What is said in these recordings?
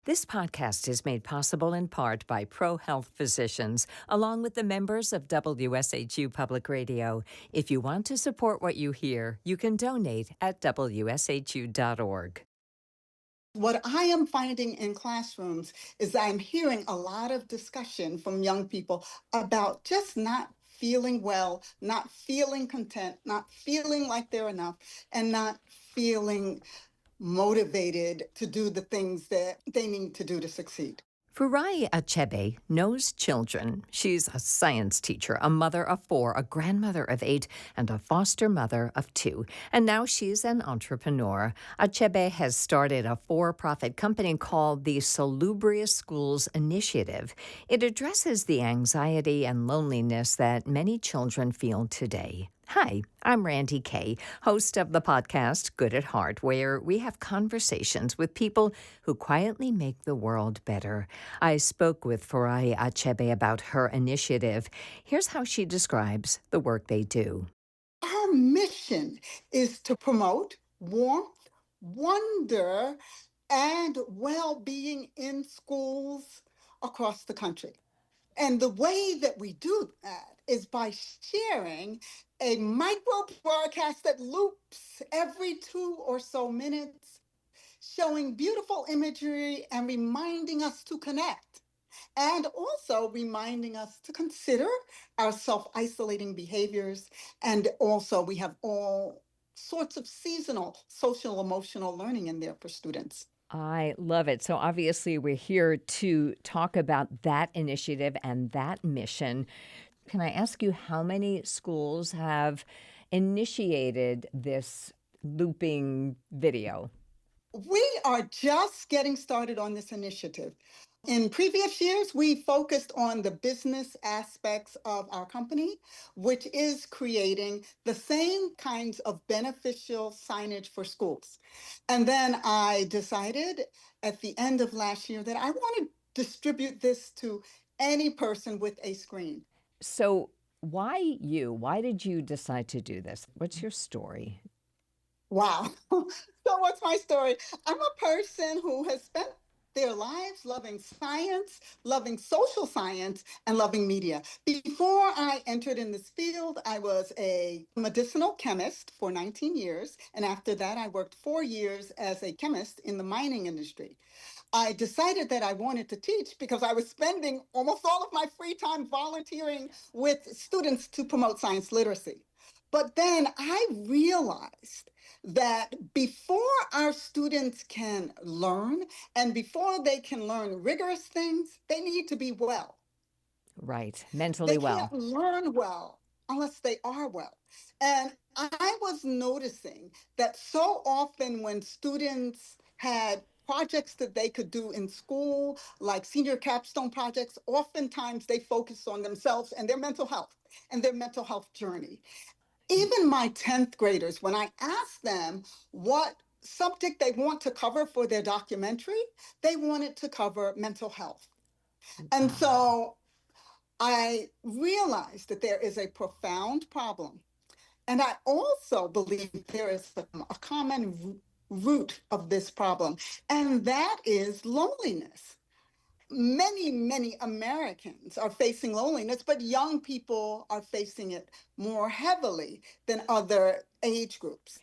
This podcast is made possible in part by ProHealth Physicians, along with the members of WSHU Public Radio. If you want to support what you hear, you can donate at WSHU.org. What I am finding in classrooms is I'm hearing a lot of discussion from young people about just not feeling well, not feeling content, not feeling like they're enough, and not feeling motivated to do the things that they need to do to succeed. Furahi Achebe knows children. She's a science teacher, a mother of 4, a grandmother of 8, and a foster mother of 2. And now she's an entrepreneur. Achebe has started a for-profit company called the Salubrious Schools Initiative. It addresses the anxiety and loneliness that many children feel today. Hi, I'm Randye Kaye, host of the podcast Good at Heart, where we have conversations with people who quietly make the world better. I spoke with Furahi Achebe about her initiative. Here's how she describes the work they do. Our mission is to promote warmth, wonder, and well-being in schools across the country. And the way that we do that is by sharing a micro broadcast that loops every 2 or so minutes, showing beautiful imagery and reminding us to connect, and also reminding us to consider our self isolating behaviors. And also, we have all sorts of seasonal social emotional learning in there for students. I love it. So obviously, we're here to talk about that initiative and that mission. Can I ask you how many schools have initiated this looping video? We are just getting started on this initiative. In previous years, we focused on the business aspects of our company, which is creating the same kinds of beneficial signage for schools. And then I decided at the end of last year that I want to distribute this to any person with a screen. So, why you? Why did you decide to do this? What's your story? Wow. So, what's my story? I'm a person who has spent their lives loving science, loving social science, and loving media. Before I entered in this field, I was a medicinal chemist for 19 years. And after that, I worked 4 years as a chemist in the mining industry. I decided that I wanted to teach because I was spending almost all of my free time volunteering with students to promote science literacy. But then I realized that before our students can learn and before they can learn rigorous things, they need to be well. Right, They mentally can't well. learn well unless they are well. And I was noticing that so often when students had projects that they could do in school, like senior capstone projects, oftentimes they focused on themselves and their mental health journey. Even my 10th graders, when I asked them what subject they want to cover for their documentary, they wanted to cover mental health. And Wow. so I realized that there is a profound problem. And I also believe there is a common root of this problem, and that is loneliness. Many Americans are facing loneliness, but young people are facing it more heavily than other age groups.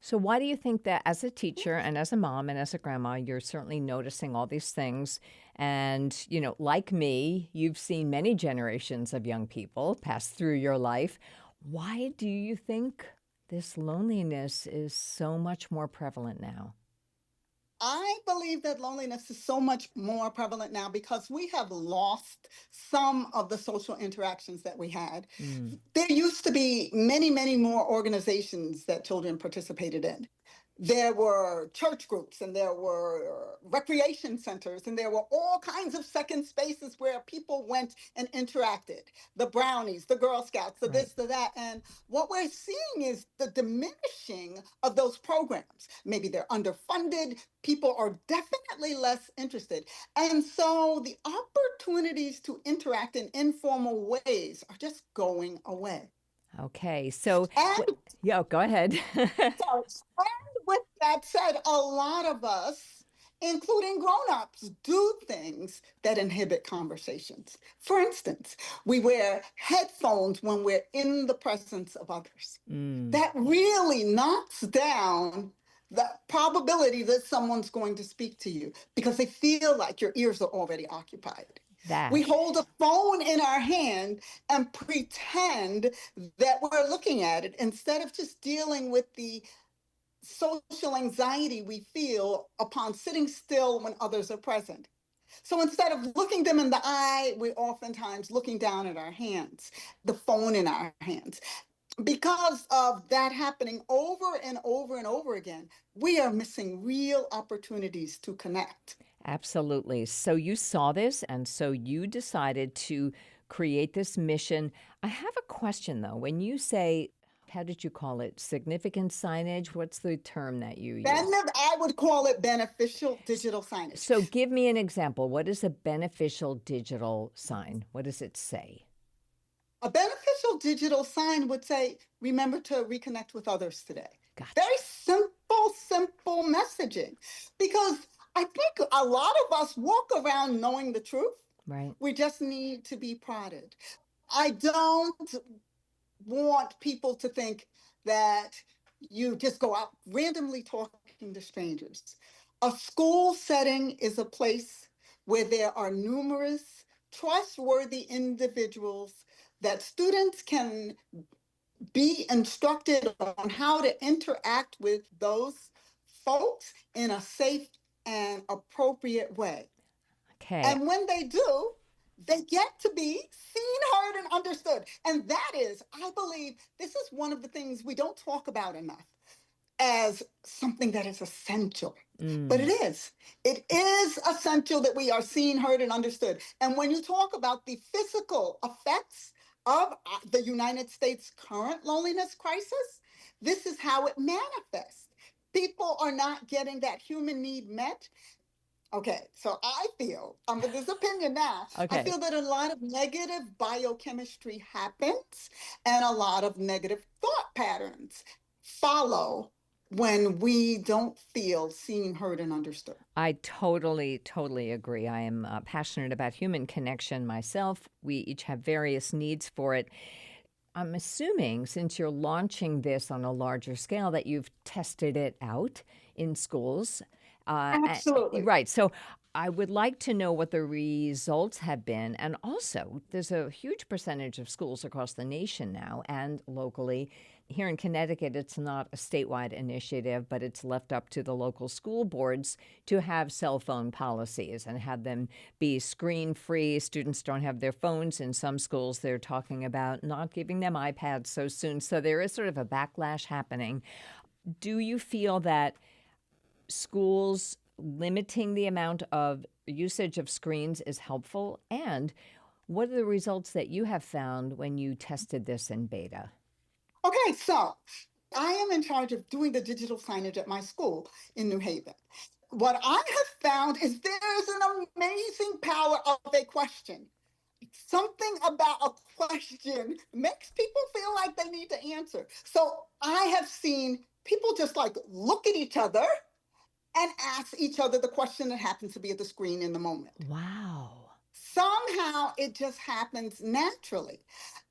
So, why do you think that as a teacher and as a mom and as a grandma, you're certainly noticing all these things? And, like me, you've seen many generations of young people pass through your life. Why do you think this loneliness is so much more prevalent now? I believe that loneliness is so much more prevalent now because we have lost some of the social interactions that we had. Mm, There used to be many more organizations that children participated in. There were church groups and there were recreation centers and there were all kinds of second spaces where people went and interacted. The brownies, the Girl Scouts, the right. this, the that. And what we're seeing is the diminishing of those programs. Maybe they're underfunded. People are definitely less interested. And so the opportunities to interact in informal ways are just going away. Okay. So, And yeah, go ahead. so, and with that said, a lot of us including grown-ups, do things that inhibit conversations. For instance, we wear headphones when we're in the presence of others. That really knocks down the probability that someone's going to speak to you because they feel like your ears are already occupied. We That. hold a phone in our hand and pretend that we're looking at it instead of just dealing with the social anxiety we feel upon sitting still when others are present. So instead of looking them in the eye, we're oftentimes looking down at our hands, the phone in our hands. Because of that happening over and over and over again, we are missing real opportunities to connect. Absolutely. So you saw this, and so you decided to create this mission. I have a question though. When you say, how did you call it? Significant signage? What's the term that you Then use? I would call it beneficial digital signage. So give me an example. What is a beneficial digital sign? What does it say? A beneficial digital sign would say, remember to reconnect with others today. Gotcha. Very simple messaging. Because I think a lot of us walk around knowing the truth. Right. We just need to be prodded. I don't want people to think that you just go out randomly talking to strangers. A school setting is a place where there are numerous trustworthy individuals that students can be instructed on how to interact with those folks in a safe and appropriate way. Okay. And when they do, they get to be seen, heard, and understood. And that is, I believe, this is one of the things we don't talk about enough as something that is essential. But it is. It is essential that we are seen, heard, and understood. And when you talk about the physical effects of the United States' current loneliness crisis, this is how it manifests. People are not getting that human need met. Okay, so I feel, with this opinion now, I Okay. feel that a lot of negative biochemistry happens and a lot of negative thought patterns follow when we don't feel seen, heard, and understood. I totally agree. I am passionate about human connection myself. We each have various needs for it. I'm assuming since you're launching this on a larger scale that you've tested it out in schools. Absolutely. Right. So I would like to know what the results have been. And also, there's a huge percentage of schools across the nation now and locally. Here in Connecticut, it's not a statewide initiative, but it's left up to the local school boards to have cell phone policies and have them be screen free. Students don't have their phones. In some schools, they're talking about not giving them iPads so soon. So there is sort of a backlash happening. Do you feel that schools limiting the amount of usage of screens is helpful? And what are the results that you have found when you tested this in beta? Okay, so I am in charge of doing the digital signage at my school in New Haven. What I have found is there's an amazing power of a question. Something about a question makes people feel like they need to answer. So I have seen people just like look at each other and ask each other the question that happens to be at the screen in the moment. Wow. Somehow it just happens naturally.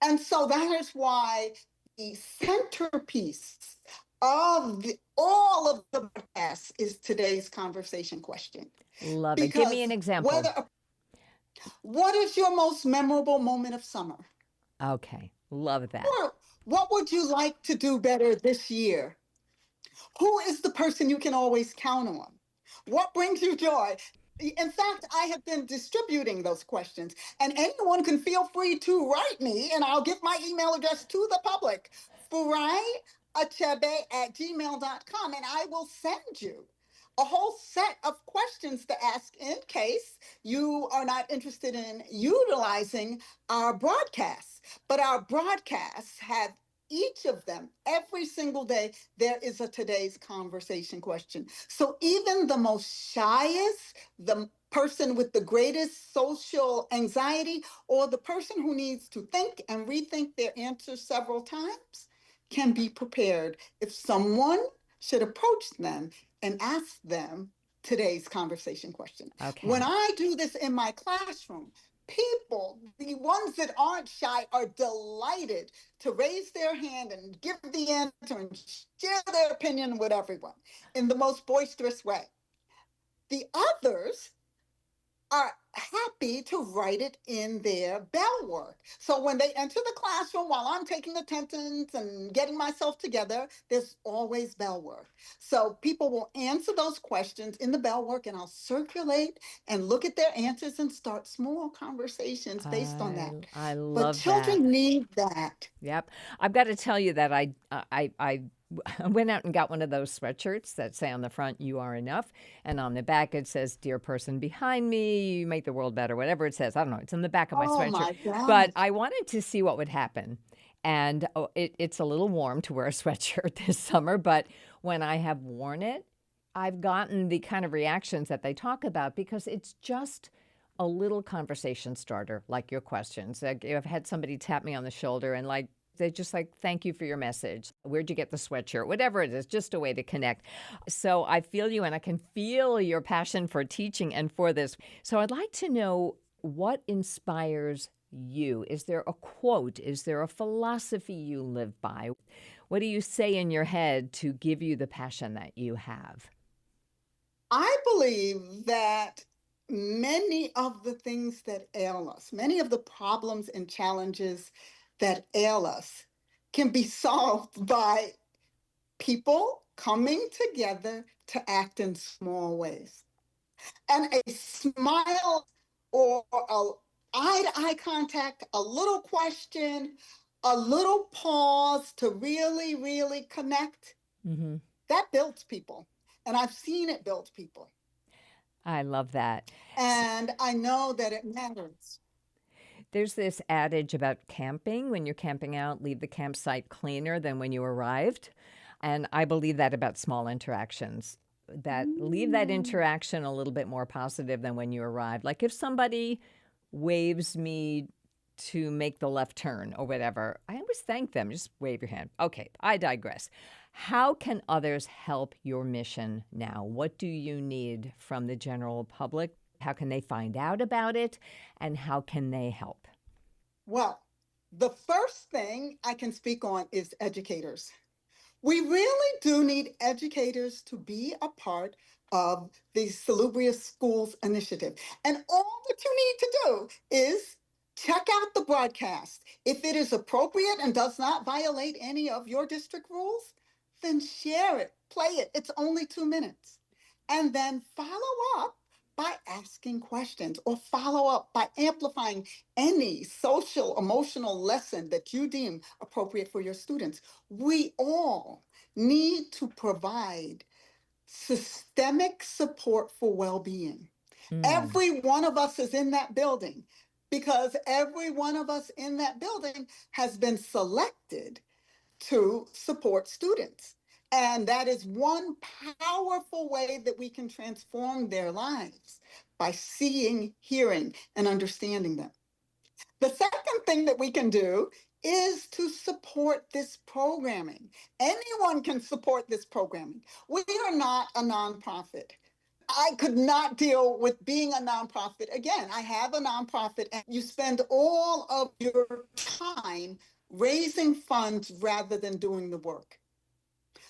And so that is why the centerpiece of all of the podcast is today's conversation question. Love it. Give me an Because example. what is your most memorable moment of summer? Okay. Love that. Or what would you like to do better this year? Who is the person you can always count on? What brings you joy? In fact, I have been distributing those questions, and anyone can feel free to write me, and I'll give my email address to the public, Furahi Achebe at gmail.com, and I will send you a whole set of questions to ask in case you are not interested in utilizing our broadcasts. But our broadcasts have each of them every single day. There is a today's conversation question. So even the most shyest, the person with the greatest social anxiety, or the person who needs to think and rethink their answers several times can be prepared if someone should approach them and ask them today's conversation question. When Okay. I do this in my classroom, people, the ones that aren't shy, are delighted to raise their hand and give the answer and share their opinion with everyone in the most boisterous way. The others are happy to write it in their bell work. So when they enter the classroom while I'm taking attendance and getting myself together, there's always bell work. So people will answer those questions in the bell work, and I'll circulate and look at their answers and start small conversations based on I that. I But love that. children need that. Yep. I've got to tell you that I went out and got one of those sweatshirts that say on the front, "You are enough," and on the back it says, "Dear person behind me, you make the world better." Whatever it says, I don't know. It's in the back of my Oh sweatshirt. my But God. I wanted to see what would happen. And it's a little warm to wear a sweatshirt this summer, but when I have worn it, I've gotten the kind of reactions that they talk about because it's just a little conversation starter, like your questions. Like, I've had somebody tap me on the shoulder and like they just like, thank you for your message. Where'd you get the sweatshirt? Whatever it is, just a way to connect. So I feel you and I can feel your passion for teaching and for this. So I'd like to know what inspires you. Is there a quote? Is there a philosophy you live by? What do you say in your head to give you the passion that you have? I believe that many of the things that ail us, many of the problems and challenges that ail us, can be solved by people coming together to act in small ways. And a smile or a eye to eye contact, a little question, a little pause to really, really connect, Hmm. that builds people. And I've seen it build people. I love that. And I know that it matters. There's this adage about camping. When you're camping out, leave the campsite cleaner than when you arrived. And I believe that about small interactions, that leave that Mm. interaction a little bit more positive than when you arrived. Like if somebody waves me to make the left turn or whatever, I always thank them. Just wave your hand. Okay, I digress. How can others help your mission now? What do you need from the general public? How can they find out about it? And how can they help? Well, the first thing I can speak on is educators. We really do need educators to be a part of the Salubrious Schools Initiative. And all that you need to do is check out the broadcast. If it is appropriate and does not violate any of your district rules, then share it, play it. It's only 2 minutes. And then follow up by asking questions or follow up by amplifying any social emotional lesson that you deem appropriate for your students. We all need to provide systemic support for well-being. Mm, Every one of us is in that building because every one of us in that building has been selected to support students. And that is one powerful way that we can transform their lives by seeing, hearing, and understanding them. The second thing that we can do is to support this programming. Anyone can support this programming. We are not a nonprofit. I could not deal with being a nonprofit again. I have a nonprofit, and you spend all of your time raising funds rather than doing the work.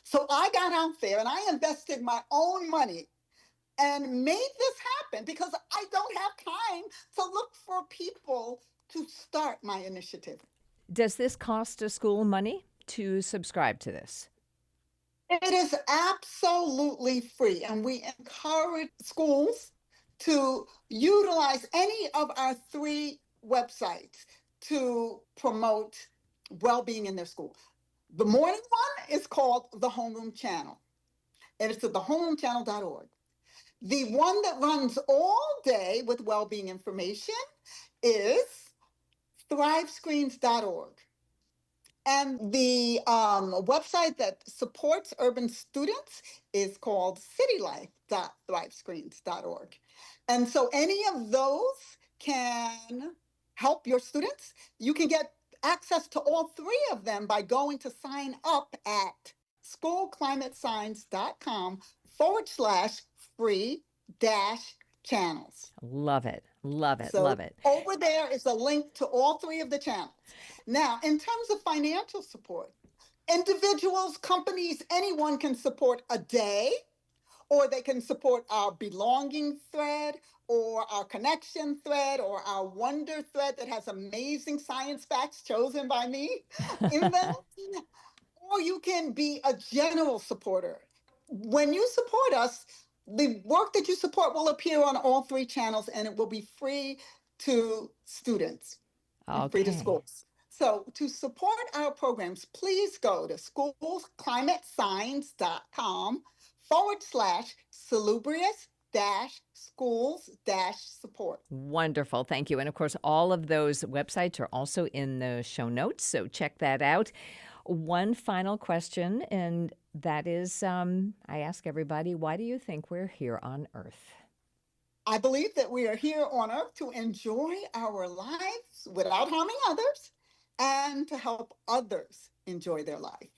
So I got out there and I invested my own money and made this happen because I don't have time to look for people to start my initiative. does this cost a school money to subscribe to this? It is absolutely free, and we encourage schools to utilize any of our three websites to promote well being in their school. The morning one is called the Homeroom Channel, and it's at thehomeroomchannel.org. The one that runs all day with well-being information is thrivescreens.org. And the website that supports urban students is called citylife.thrivescreens.org. And so any of those can help your students. You can get access to all three of them by going to sign up at schoolclimatesigns.com/free free dash channels. Love it. Love it. So Love it. over there is a link to all three of the channels. Now, in terms of financial support, individuals, companies, anyone can support a day, or they can support our belonging thread, or our connection thread, or our wonder thread that has amazing science facts chosen by me in them. Or you can be a general supporter. When you support us, the work that you support will appear on all three channels, and it will be free to students and free to Okay. schools. So to support our programs, please go to schoolsclimatesigns.com/salubrious schools support. Wonderful. Thank you. And of course, all of those websites are also in the show notes, so check that out. One final question, and that is I ask everybody, why do you think we're here on Earth? I believe that we are here on earth to enjoy our lives without harming others and to help others enjoy their life.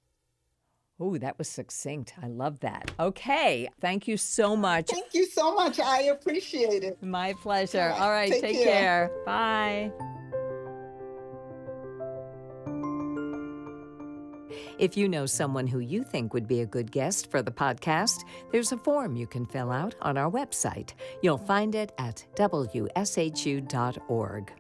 Oh, that was succinct. I love that. Okay. Thank you so much. Thank you so much. I appreciate it. My pleasure. All right. Take Take care. care. Bye. If you know someone who you think would be a good guest for the podcast, there's a form you can fill out on our website. You'll find it at WSHU.org.